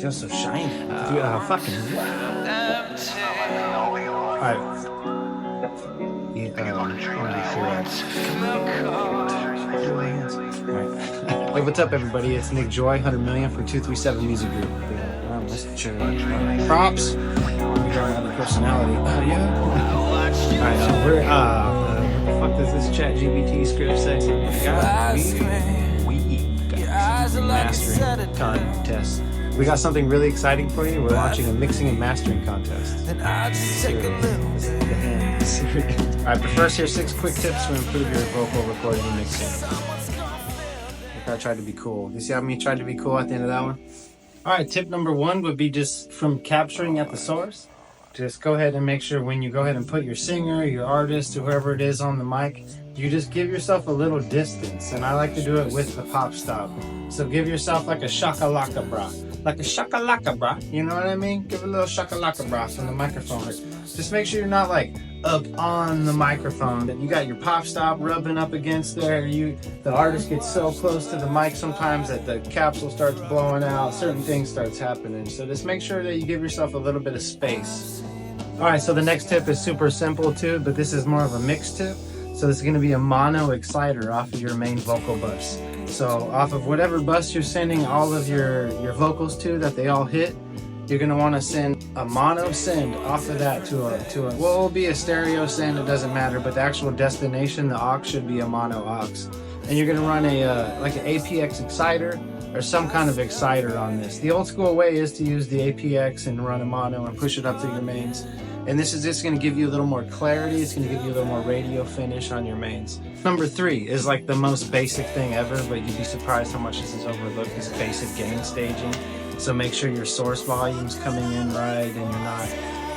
feels so shiny. Dude, fucking. Alright. Alright. Hey, what's up, everybody? It's Nick Joy, 100 million for 237 Music Group. Props. We got another personality. Yeah. Alright, we're what the fuck does this ChatGPT script say? We got mastering contest. We got something really exciting for you. We're launching a mixing and mastering contest. Alright, but first, here's 6 quick tips to improve your vocal recording and mixing. I tried to be cool. You see how me tried to be cool at the end of that one? Alright, tip number 1 would be just from capturing at the source. Just go ahead and make sure when you go ahead and put your singer, your artist, whoever it is on the mic, you just give yourself a little distance. And I like to do it with the pop stop. So give yourself like a shakalaka bra. Like a shakalaka bra. You know what I mean? Give a little shakalaka bra from the microphone. Just make sure you're not like up on the microphone, that you got your pop stop rubbing up against there. The artist gets so close to the mic sometimes that the capsule starts blowing out, certain things starts happening. So just make sure that you give yourself a little bit of space. Alright, so the next tip is super simple too, but this is more of a mix tip. So this is going to be a mono exciter off of your main vocal bus. So off of whatever bus you're sending all of your vocals to, that they all hit, you're going to want to send a mono send off of that to a well, it'll be a stereo send, it doesn't matter, but the actual destination, the aux, should be a mono aux. And you're going to run like an APX exciter or some kind of exciter on this. The old school way is to use the APX and run a mono and push it up to your mains. And this is just going to give you a little more clarity. It's going to give you a little more radio finish on your mains. Number 3 is like the most basic thing ever, but you'd be surprised how much this is overlooked, is basic gain staging. So make sure your source volume's coming in right and you're not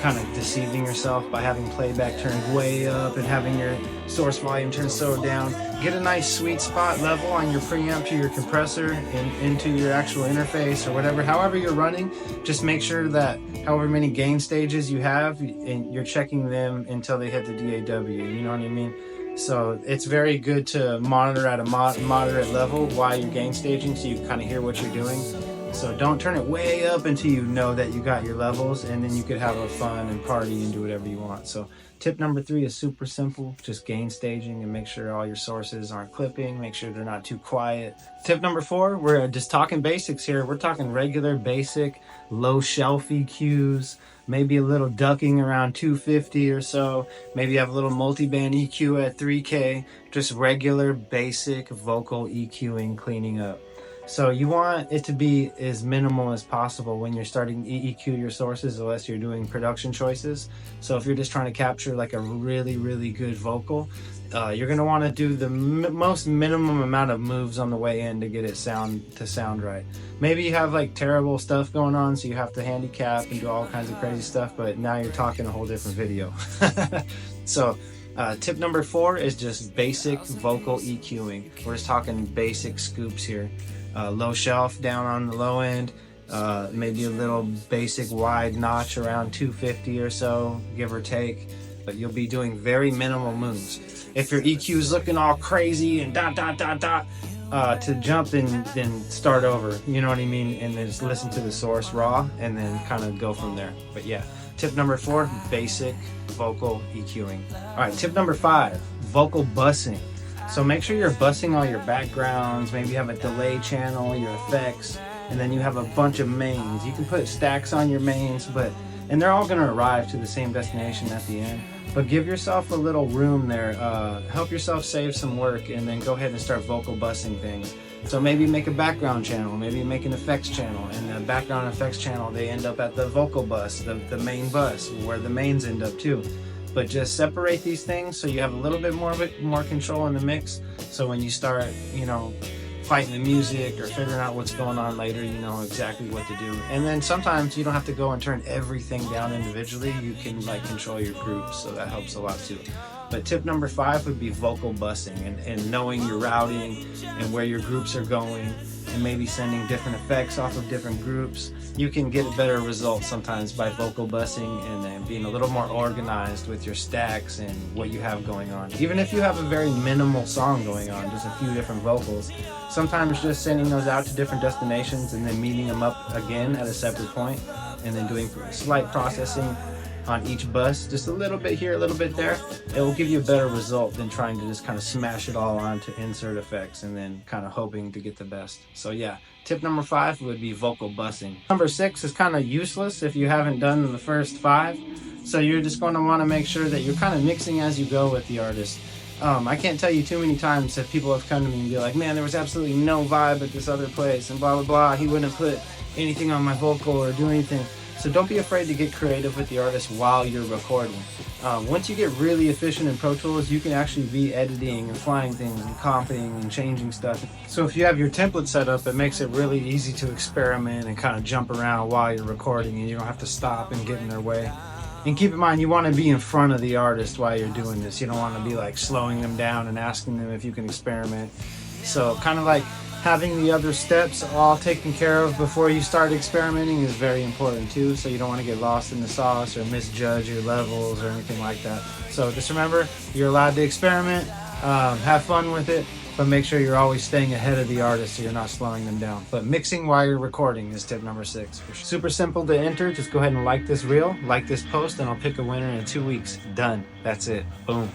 kind of deceiving yourself by having playback turned way up and having your source volume turned so down. Get a nice sweet spot level on your preamp to your compressor and into your actual interface or whatever. However you're running, just make sure that however many gain stages you have, and you're checking them until they hit the DAW, you know what I mean? So it's very good to monitor at a moderate level while you're gain staging so you kind of hear what you're doing. So don't turn it way up until you know that you got your levels, and then you could have a fun and party and do whatever you want. So tip number 3 is super simple. Just gain staging and make sure all your sources aren't clipping. Make sure they're not too quiet. Tip number 4, we're just talking basics here. We're talking regular, basic, low shelf EQs, maybe a little ducking around 250 or so. Maybe you have a little multi-band EQ at 3K. Just regular, basic vocal EQing, cleaning up. So you want it to be as minimal as possible when you're starting to EQ your sources, unless you're doing production choices. So if you're just trying to capture like a really, really good vocal, you're going to want to do the most minimum amount of moves on the way in to get it sound right. Maybe you have like terrible stuff going on, so you have to handicap and do all kinds of crazy stuff, but now you're talking a whole different video. So tip number 4 is just basic vocal EQing. We're just talking basic scoops here. Low shelf down on the low end, maybe a little basic wide notch around 250 or so, give or take, but you'll be doing very minimal moves. If your EQ is looking all crazy and to jump, then start over, you know what I mean, and then just listen to the source raw and then kind of go from there. But yeah, tip number 4, basic vocal EQing. All right, tip number 5, vocal bussing. So make sure you're bussing all your backgrounds. Maybe you have a delay channel, your effects, and then you have a bunch of mains. You can put stacks on your mains, and they're all going to arrive to the same destination at the end. But give yourself a little room there. Help yourself save some work, and then go ahead and start vocal bussing things. So maybe make a background channel, maybe make an effects channel, and the background effects channel, they end up at the vocal bus, the main bus, where the mains end up too. But just separate these things so you have a little bit more control in the mix. So when you start, fighting the music or figuring out what's going on later, you know exactly what to do. And then sometimes you don't have to go and turn everything down individually. You can control your groups, so that helps a lot too. But tip number 5 would be vocal bussing and knowing your routing and where your groups are going. and maybe sending different effects off of different groups, you can get better results sometimes by vocal busing and then being a little more organized with your stacks and what you have going on. Even if you have a very minimal song going on, just a few different vocals, sometimes just sending those out to different destinations and then meeting them up again at a separate point and then doing slight processing on each bus, just a little bit here, a little bit there, it will give you a better result than trying to just kind of smash it all onto insert effects and then kind of hoping to get the best. So yeah, tip number 5 would be vocal busing. Number 6 is kind of useless if you haven't done the first 5. So you're just going to want to make sure that you're kind of mixing as you go with the artist. I can't tell you too many times that people have come to me and be like, man, there was absolutely no vibe at this other place and blah, blah, blah. He wouldn't put anything on my vocal or do anything. So don't be afraid to get creative with the artist while you're recording. Once you get really efficient in Pro Tools, you can actually be editing and flying things and comping and changing stuff. So if you have your template set up, it makes it really easy to experiment and kind of jump around while you're recording, and you don't have to stop and get in their way. And keep in mind, you want to be in front of the artist while you're doing this. You don't want to be like slowing them down and asking them if you can experiment. So kind of like having the other steps all taken care of before you start experimenting is very important too, so you don't want to get lost in the sauce or misjudge your levels or anything like that. So just remember, you're allowed to experiment, have fun with it, but make sure you're always staying ahead of the artist so you're not slowing them down. But mixing while you're recording is tip number 6. Super simple to enter. Just go ahead and like this reel, like this post, and I'll pick a winner in 2 weeks. Done. That's it. Boom.